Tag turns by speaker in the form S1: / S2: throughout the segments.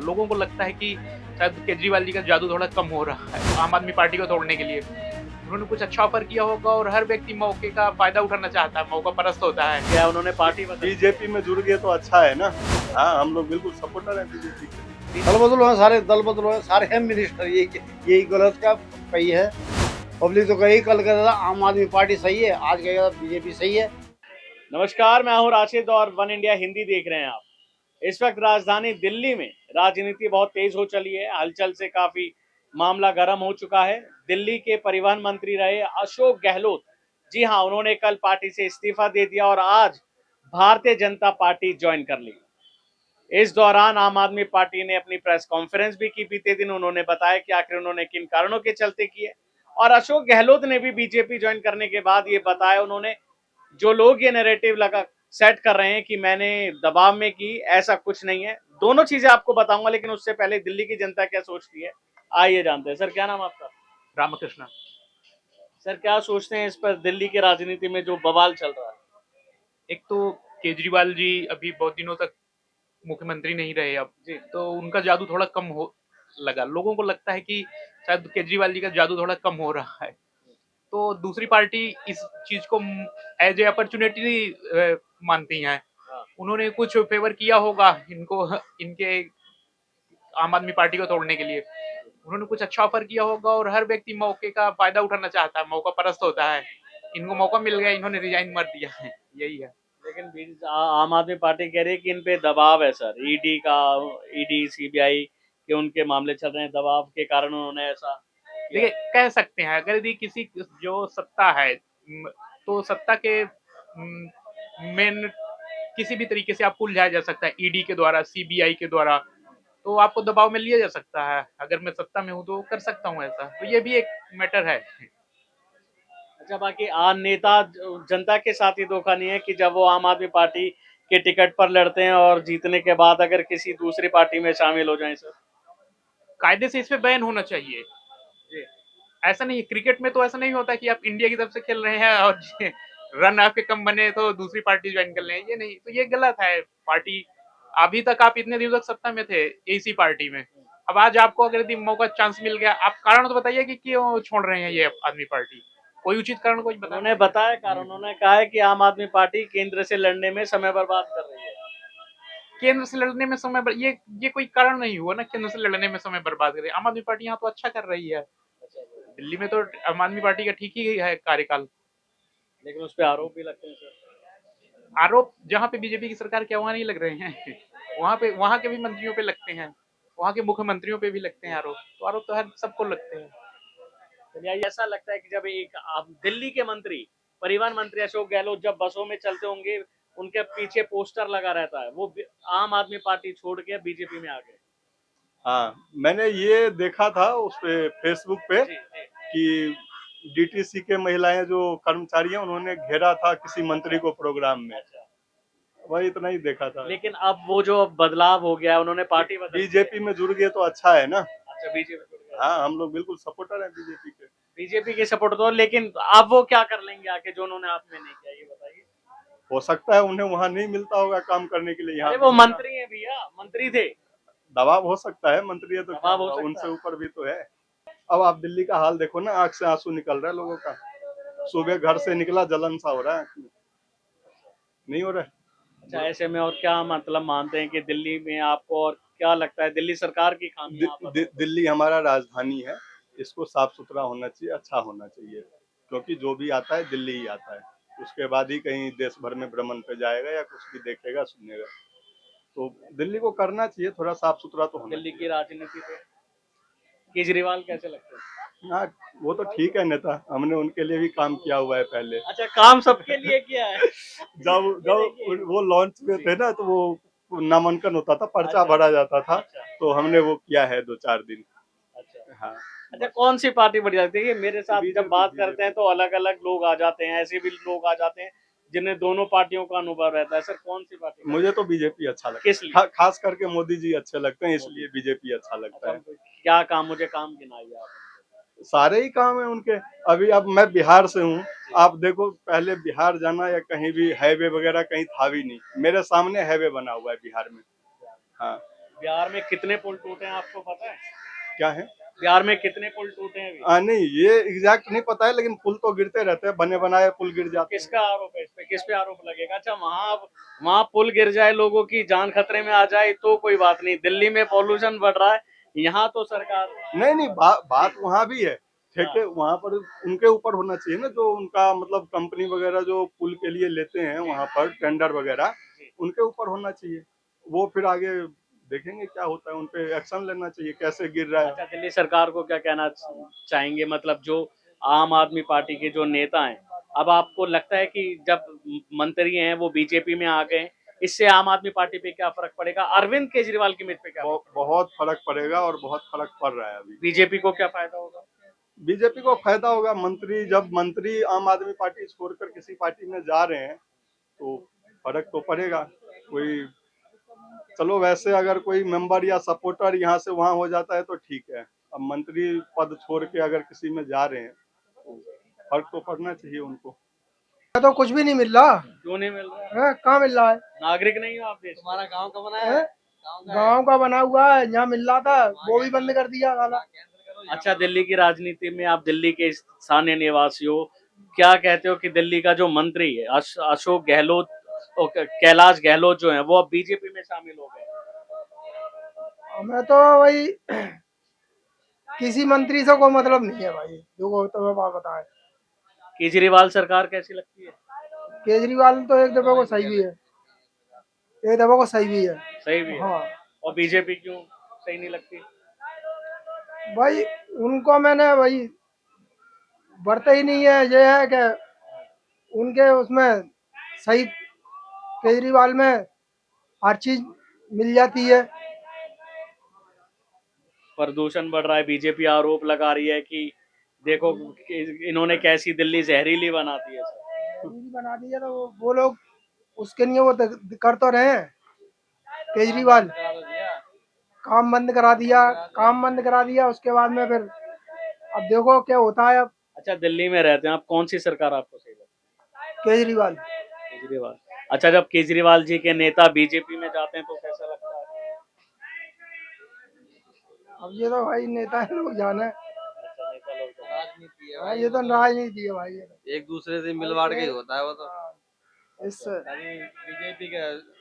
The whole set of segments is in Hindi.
S1: लोगों को लगता है कि शायद केजरीवाल जी का जादू थोड़ा कम हो रहा है आम आदमी पार्टी को तोड़ने के लिए। उन्होंने कुछ अच्छा ऑफर किया होगा और हर व्यक्ति मौके का फायदा उठाना चाहता है, मौका परस्त होता है।
S2: क्या उन्होंने पार्टी
S3: बीजेपी में जुड़ गए तो अच्छा है ना। हाँ, हम लोग बिल्कुल सपोर्टर हैं बीजेपी के।
S4: दल बदल हुए, सारे दल बदल हुए, सारे हैं मिनिस्टर, यही गलत का कही है। पब्लिक तो कही कल कहता था आम आदमी पार्टी सही है, आज कहेगा बीजेपी सही है।
S2: नमस्कार, मैं हूं राशिद और वन इंडिया हिंदी देख रहे हैं आप। इस वक्त राजधानी दिल्ली में राजनीति बहुत तेज हो चली है। हलचल से काफी मामला गर्म हो चुका है। दिल्ली के परिवहन मंत्री रहे अशोक गहलोत, जी हां, उन्होंने कल पार्टी से इस्तीफा दे दिया और आज भारतीय जनता पार्टी ज्वाइन कर ली। इस दौरान आम आदमी पार्टी ने अपनी प्रेस कॉन्फ्रेंस भी की बीते दिन। उन्होंने बताया कि आखिर उन्होंने किन कारणों के चलते किए। और अशोक गहलोत ने भी बीजेपी ज्वाइन करने के बाद ये बताया, उन्होंने जो लोग ये नैरेटिव लगा सेट कर रहे हैं कि मैंने दबाव में की, ऐसा कुछ नहीं है। दोनों चीजें आपको बताऊंगा, लेकिन उससे पहले दिल्ली की जनता क्या सोचती है आइए जानते हैं। सर, क्या नाम आपका?
S1: रामकृष्ण।
S2: सर, क्या सोचते हैं इस पर, दिल्ली की राजनीति में जो बवाल चल रहा है?
S1: एक तो केजरीवाल जी अभी बहुत दिनों तक मुख्यमंत्री नहीं रहे अब
S2: जी।
S1: तो उनका जादू थोड़ा कम हो लगा। लोगों को लगता है कि शायद केजरीवाल जी का जादू थोड़ा कम हो रहा है। तो दूसरी पार्टी इस चीज को एज ए अपॉर्चुनिटी मानती है। उन्होंने कुछ फेवर किया होगा इनको, इनके आम आदमी पार्टी को तोड़ने के लिए। उन्होंने कुछ अच्छा ऑफर किया होगा और हर व्यक्ति मौके का फायदा उठाना चाहता है, मौका परस्त होता है। इनको मौका मिल गया, इन्होंने रिजाइन मार दिया है, यही है।
S2: लेकिन आम आदमी पार्टी कह रही है कि इन पे दबाव है सर, ईडी सीबीआई के उनके मामले चल रहे हैं, दबाव के कारण उन्होंने ऐसा किया।
S1: देखिए, कह सकते हैं अगर यदि किसी जो सत्ता है तो सत्ता के मेन किसी भी तरीके से आपको उलझाया जा सकता है, ईडी के द्वारा, सीबीआई के द्वारा। तो आपको दबाव में लिया जा सकता है। अगर मैं सत्ता में हूँ तो कर सकता हूँ ऐसा, तो ये भी एक मैटर है।
S2: अच्छा, बाकी नेता जनता के साथ ही धोखा नहीं है कि जब वो आम आदमी पार्टी के टिकट पर लड़ते हैं और जीतने के बाद अगर किसी दूसरी पार्टी में शामिल हो जाएं सर?
S1: कायदे से इस पे बैन होना चाहिए। ऐसा नहीं, क्रिकेट में तो ऐसा नहीं होता कि आप इंडिया की तरफ से खेल रहे हैं और रन आपके कम बने तो दूसरी पार्टी ज्वाइन कर लें, ये नहीं, तो ये गलत है। पार्टी अभी तक आप इतने दिनों तक सत्ता में थे इसी पार्टी में, अब आज आपको अगर यदि मौका चांस मिल गया, आप कारण तो बताइए कि क्यों छोड़ रहे हैं ये आदमी पार्टी। कोई उचित कारण कोई बता।
S2: उन्होंने बताया कारण, उन्होंने कहा है कि आम आदमी पार्टी केंद्र से लड़ने में समय बर्बाद कर रही है।
S1: केंद्र से लड़ने में ये कोई कारण नहीं हुआ ना, केंद्र से लड़ने में समय बर्बाद कर रही है। आम आदमी पार्टी यहाँ तो अच्छा कर रही है। दिल्ली में तो आम आदमी पार्टी का ठीक ही है कार्यकाल।
S2: लेकिन उस पर आरोप भी लगते हैं सर।
S1: आरोप जहाँ पे बीजेपी की सरकार क्या वहाँ नहीं लग रहे हैं, वहाँ के भी मंत्रियों पे लगते हैं, वहाँ के मुख्यमंत्रियों पे भी लगते हैं आरोप। तो आरोप तो हर सबको लगते हैं।
S2: चलिए, ऐसा लगता है कि जब एक दिल्ली के मंत्री, परिवहन मंत्री अशोक गहलोत जब बसों में चलते होंगे, उनके पीछे पोस्टर लगा रहता है, वो आम आदमी पार्टी छोड़ के बीजेपी में आ गए।
S3: हाँ, मैंने ये देखा था उस पे फेसबुक पे कि डीटीसी के महिलाएं जो कर्मचारी हैं उन्होंने घेरा था किसी मंत्री को प्रोग्राम में। वही इतना ही देखा था।
S2: लेकिन अब वो जो बदलाव हो गया, उन्होंने पार्टी बदल
S3: बीजेपी में जुड़ गए तो अच्छा है ना।
S2: अच्छा, बीजेपी।
S3: हाँ, हम लोग बिल्कुल सपोर्टर हैं
S2: बीजेपी के सपोर्ट तो, लेकिन अब वो क्या कर लेंगे आके जो उन्होंने आप में नहीं किया, ये बताइए।
S3: हो सकता है उन्हें वहाँ नहीं मिलता होगा काम करने के लिए। यहाँ
S2: वो मंत्री हैं भैया, मंत्री थे।
S3: दबाव हो सकता है, मंत्री है तो
S2: दबाव हो सकता
S3: उनसे ऊपर भी तो है। अब आप दिल्ली का हाल देखो ना, आंख से आंसू निकल रहा है लोगों का। सुबह घर से निकला जलन सा हो रहा है, नहीं हो रहा है।
S2: अच्छा, ऐसे में और क्या मतलब मानते हैं कि दिल्ली में आपको, और क्या लगता है दिल्ली सरकार की खामी?
S3: दिल्ली हमारा राजधानी है, इसको साफ सुथरा होना चाहिए, अच्छा होना चाहिए, क्योंकि जो भी आता है दिल्ली ही आता है। उसके बाद ही कहीं देश भर में भ्रमण पे जाएगा या कुछ भी देखेगा सुनेगा। तो दिल्ली को करना चाहिए थोड़ा साफ सुथरा तो होना।
S2: दिल्ली की राजनीति पे केजरीवाल कैसे लगते हैं?
S3: हाँ, वो तो ठीक है नेता, हमने उनके लिए भी काम किया हुआ है पहले।
S2: अच्छा, काम सबके लिए किया है।
S3: जब वो लॉन्च में थे ना, तो वो नामांकन होता था, पर्चा भरा जाता था। तो हमने वो किया है 2-4 दिन।
S2: अच्छा
S3: हाँ।
S2: अच्छा, कौन सी पार्टी बढ़िया लगती है? मेरे साथ जब बात करते हैं तो अलग अलग लोग आ जाते हैं, ऐसे भी लोग आ जाते हैं जिन्हें दोनों पार्टियों का अनुभव रहता है। सर, कौन सी पार्टी?
S3: मुझे तो बीजेपी अच्छा लगता है।
S2: किस लिए?
S3: खास करके मोदी जी अच्छे लगते हैं, इसलिए बीजेपी अच्छा लगता है।
S2: क्या काम, मुझे काम गिनाइए आप।
S3: सारे ही काम है उनके। अभी अब मैं बिहार से हूँ, आप देखो पहले बिहार जाना या कहीं भी हाईवे वगैरह कहीं था भी नहीं, मेरे सामने हाईवे बना हुआ है बिहार में। हाँ,
S2: बिहार में कितने पुल टूटे हैं आपको पता है?
S3: क्या है?
S2: बिहार में कितने पुल टूटे हैं अभी?
S3: नहीं, ये एग्जैक्ट नहीं पता है, लेकिन पुल तो गिरते रहते हैं, बने बनाए पुल गिर जाते हैं।
S2: किसका आरोप है इस पे? किस पे आरोप लगेगा? अच्छा, वहां पुल गिर जाए, लोगों की जान खतरे में आ जाए तो कोई बात नहीं, दिल्ली में पॉल्यूशन बढ़ रहा है, यहाँ तो सरकार
S3: नहीं, बात वहाँ भी है। ठेके वहाँ पर उनके ऊपर होना चाहिए ना, जो उनका मतलब कंपनी वगैरह जो पुल के लिए लेते हैं वहाँ पर टेंडर वगैरह, उनके ऊपर होना चाहिए। वो फिर आगे देखेंगे क्या होता है, उनपे एक्शन लेना चाहिए, कैसे गिर रहा है।
S2: अच्छा, दिल्ली सरकार को क्या कहना चाहेंगे? मतलब जो आम आदमी पार्टी के जो नेता हैं, अब आपको लगता है कि जब मंत्री हैं वो बीजेपी में आ गए, इससे आम आदमी पार्टी पे क्या फर्क पड़ेगा? अरविंद केजरीवाल की मित पे क्या
S3: बहुत फर्क पड़ेगा और बहुत फर्क पड़ रहा है अभी।
S2: बीजेपी को क्या फायदा होगा?
S3: बीजेपी को फायदा होगा, जब मंत्री आम आदमी पार्टी छोड़कर किसी पार्टी में जा रहे हैं तो फर्क तो पड़ेगा। कोई चलो वैसे अगर कोई मेंबर या सपोर्टर यहाँ से वहाँ हो जाता है तो ठीक है, अब मंत्री पद छोड़ के अगर किसी में जा रहे हैं तो फर्क तो पड़ना चाहिए उनको।
S5: तो कुछ भी नहीं मिल रहा
S2: क्यों नहीं मिल रहा है?
S5: है, कहाँ मिल रहा है?
S2: नागरिक नहीं हो आप देश?
S1: तुम्हारा गांव का बना
S5: है? गांव का बना हुआ है, यहाँ मिल रहा था वो भी बंद कर दिया साला।
S2: अच्छा, दिल्ली की राजनीति में आप दिल्ली के स्थानीय निवासी हो, क्या कहते हो कि दिल्ली का जो मंत्री है अशोक गहलोत और कैलाश गहलोत जो है वो अब बीजेपी में शामिल हो गए?
S5: हमें तो वही किसी मंत्री से कोई मतलब नहीं है भाई, जो तुम्हें बात बताए।
S2: केजरीवाल सरकार कैसी लगती है?
S5: केजरीवाल तो एक दफे को सही भी है, एक दफे को सही भी है।
S2: सही भी है।
S5: हाँ
S2: और बीजेपी क्यों सही नहीं लगती?
S5: भाई, उनको मैंने वही बढ़ता ही नहीं है, ये है कि उनके उसमें सही केजरीवाल में हर चीज मिल जाती है।
S2: प्रदूषण बढ़ रहा है, बीजेपी आरोप लगा रही है कि देखो कि इन्होंने कैसी दिल्ली जहरीली बना दी है।
S5: बना दी है तो वो लोग उसके लिए वो कर तो रहे हैं। केजरीवाल काम बंद करा दिया, उसके बाद में फिर अब देखो क्या होता है। अब
S2: अच्छा, दिल्ली में रहते हैं आप, कौन सी सरकार आपको सही लगती
S5: केजरीवाल
S2: है? केजरीवाल। अच्छा, जब केजरीवाल जी के नेता बीजेपी में जाते हैं तो कैसा लगता है?
S5: अब ये तो भाई नेता लोग जाने।
S2: अच्छा, नेता लोग जाते हैं।
S1: राजनीति है
S5: हाँ,
S1: भाई,
S5: ये तो राजनीति है भाई, ये तो
S1: एक दूसरे से मिलवाड़ के ही होता है वो तो।
S5: इस
S1: बीजेपी के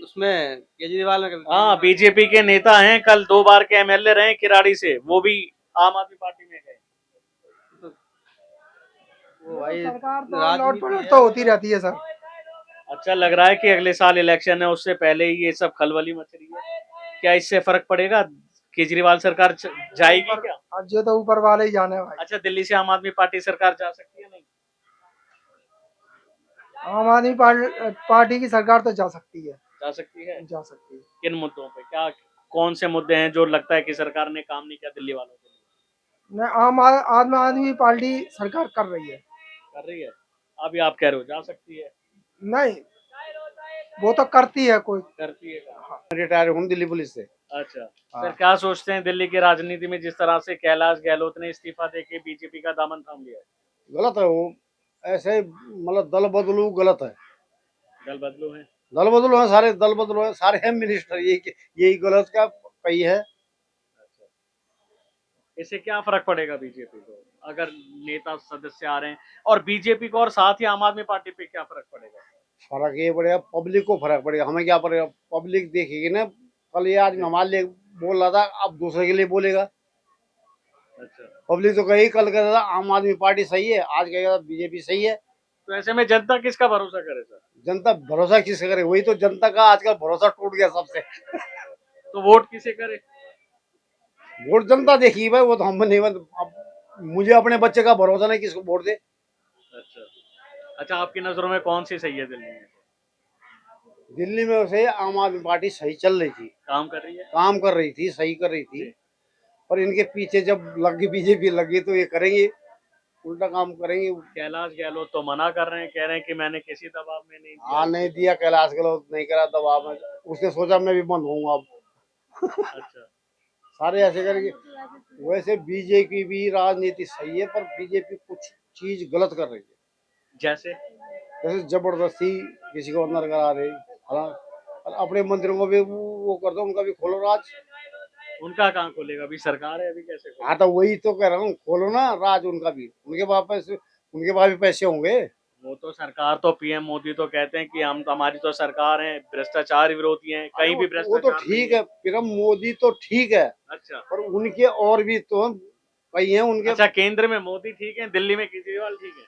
S1: उसमें केजरीवाल में
S2: हाँ, बीजेपी के नेता हैं, कल 2 बार के एमएलए रहे किराड़ी से, वो भी आम आदमी पार्टी में गए।
S1: वो भाई
S5: सरकार तो
S1: राजनीति
S5: लौट पलट
S1: है।
S5: तो होती रहती है सर।
S2: अच्छा, लग रहा है कि अगले साल इलेक्शन है, उससे पहले ही ये सब खलबली मच रही है। क्या इससे फर्क पड़ेगा? केजरीवाल सरकार जाएगी क्या?
S5: अब ये तो ऊपर वाले ही जाने भाई।
S2: अच्छा, दिल्ली से आम आदमी पार्टी सरकार जा सकती है? नहीं
S5: आम आदमी पार्टी की सरकार तो जा सकती है,
S2: जा सकती है।
S5: जा सकती है।
S2: किन मुद्दों पे? क्या कौन से मुद्दे हैं जो लगता है कि सरकार ने काम नहीं किया दिल्ली वालों के लिए?
S5: नहीं, आम आदमी पार्टी सरकार कर रही है।
S2: कर रही है। अभी आप कह रहे हो जा सकती है,
S5: नहीं, वो तो करती है कोई।
S2: करती है काम।
S4: रिटायर हूँ दिल्ली पुलिस से।
S2: अच्छा,
S4: हाँ।
S2: सर क्या सोचते हैं दिल्ली की राजनीति में जिस तरह से कैलाश गहलोत ने इस्तीफा देके बीजेपी का दामन थाम लिया है?
S4: गलत है वो, ऐसे मतलब दल बदलू गलत है।
S2: दल बदलू है।
S4: दल बदलू है, सारे दल बदलू है, सारे हैं मिनिस्टर, यही गलत का कही है।
S2: अच्छा, इससे क्या फर्क पड़ेगा बीजेपी को अगर नेता सदस्य आ रहे हैं, और बीजेपी को और साथ ही आम आदमी पार्टी पे क्या फर्क पड़ेगा?
S4: फर्क ये पड़ेगा, पब्लिक को फर्क पड़ेगा, हमें क्या पड़ेगा, पब्लिक देखेगी ना। कल ये आदमी हमारे लिए बोल रहा था, अब दूसरे के लिए बोलेगा।
S2: अच्छा,
S4: पब्लिक तो कही कल कहता था आम आदमी पार्टी सही है, आज कहेगा बीजेपी सही है।
S2: तो ऐसे में जनता किसका भरोसा करे सर?
S4: जनता भरोसा किससे करे? वही तो जनता का आजकल भरोसा टूट गया सबसे।
S2: तो वोट किसे करे?
S4: वोट जनता देखी भाई, वो तो हम नहीं। अब मुझे अपने बच्चे का भरोसा नहीं, किसको वोट दे।
S2: अच्छा, अच्छा, आपकी नजरों में कौन सी सही है दिल्ली में?
S4: दिल्ली में वैसे आम आदमी पार्टी सही चल रही थी,
S2: काम कर रही है?
S4: काम कर रही थी, सही कर रही थी। पर इनके पीछे जब लगी बीजेपी लगी तो ये करेंगे, उल्टा काम करेंगे।
S2: कैलाश गहलोत तो मना कर रहे हैं, कह रहे हैं कि मैंने किसी दबाव में नहीं दिया।
S4: हाँ, नहीं दिया, कैलाश गहलोत नहीं करा दबाव में, उसने सोचा मैं भी बंद होऊंगा अब।
S2: अच्छा,
S4: सारे ऐसे करेंगे। वैसे बीजेपी भी राजनीति सही है, पर बीजेपी कुछ चीज गलत कर रही है।
S2: जैसे
S4: जैसे जबरदस्ती किसी को अंदर करा रही। हाँ, और अपने मंदिरों को भी वो कर दो, उनका भी खोलो राज।
S2: उनका कहाँ खोलेगा, अभी सरकार है, अभी कैसे खोलेगा?
S4: हाँ तो वही तो कह रहा हूँ, खोलो ना राज उनका भी, उनके पास भी पैसे होंगे।
S2: वो तो सरकार, तो पीएम मोदी तो कहते हैं कि हम तो, हमारी तो सरकार है, भ्रष्टाचार विरोधी है, कहीं भी
S4: वो तो
S2: भ्रष्टाचार नहीं
S4: ठीक है, पीएम मोदी तो ठीक है,
S2: अच्छा
S4: पर उनके और भी तो भाई हैं उनके।
S2: अच्छा, केंद्र में मोदी ठीक है, दिल्ली में केजरीवाल ठीक है।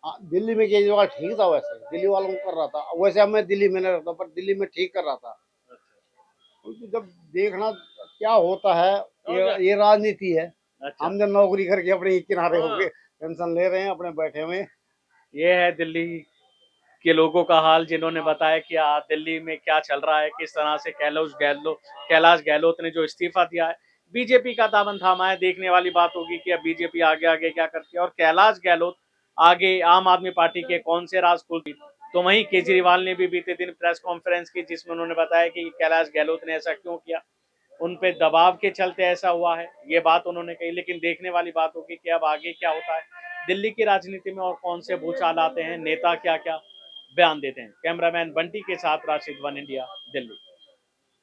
S4: हाँ, दिल्ली में केजरीवाल ठीक था, वैसे दिल्ली वालों को कर रहा था, वैसे अब मैं दिल्ली में नहीं रहता, पर दिल्ली में ठीक कर रहा था। क्योंकि जब देखना क्या होता है, ये राजनीति है।
S2: अच्छा,
S4: हम जब नौकरी करके अपने किनारे
S2: हाँ।
S4: हो गए, पेंशन ले रहे हैं अपने बैठे हुए।
S2: ये है दिल्ली के लोगों का हाल, जिन्होंने बताया कि दिल्ली में क्या चल रहा है, किस तरह से कैलाश गहलोत ने जो इस्तीफा दिया है, बीजेपी का दामन थामा है। देखने वाली बात होगी कि अब बीजेपी आगे आगे क्या करती है और कैलाश गहलोत आगे आम आदमी पार्टी के कौन से राज खोलती। तो वहीं केजरीवाल ने भी बीते दिन प्रेस कॉन्फ्रेंस की, जिसमें उन्होंने बताया कि कैलाश गहलोत ने ऐसा क्यों किया, उन पे दबाव के चलते ऐसा हुआ है, ये बात उन्होंने कही। लेकिन देखने वाली बात होगी कि अब आगे क्या होता है दिल्ली की राजनीति में और कौन से भूचाल आते हैं, नेता क्या क्या बयान देते हैं। कैमरामैन बंटी के साथ राशिद, वन इंडिया, दिल्ली।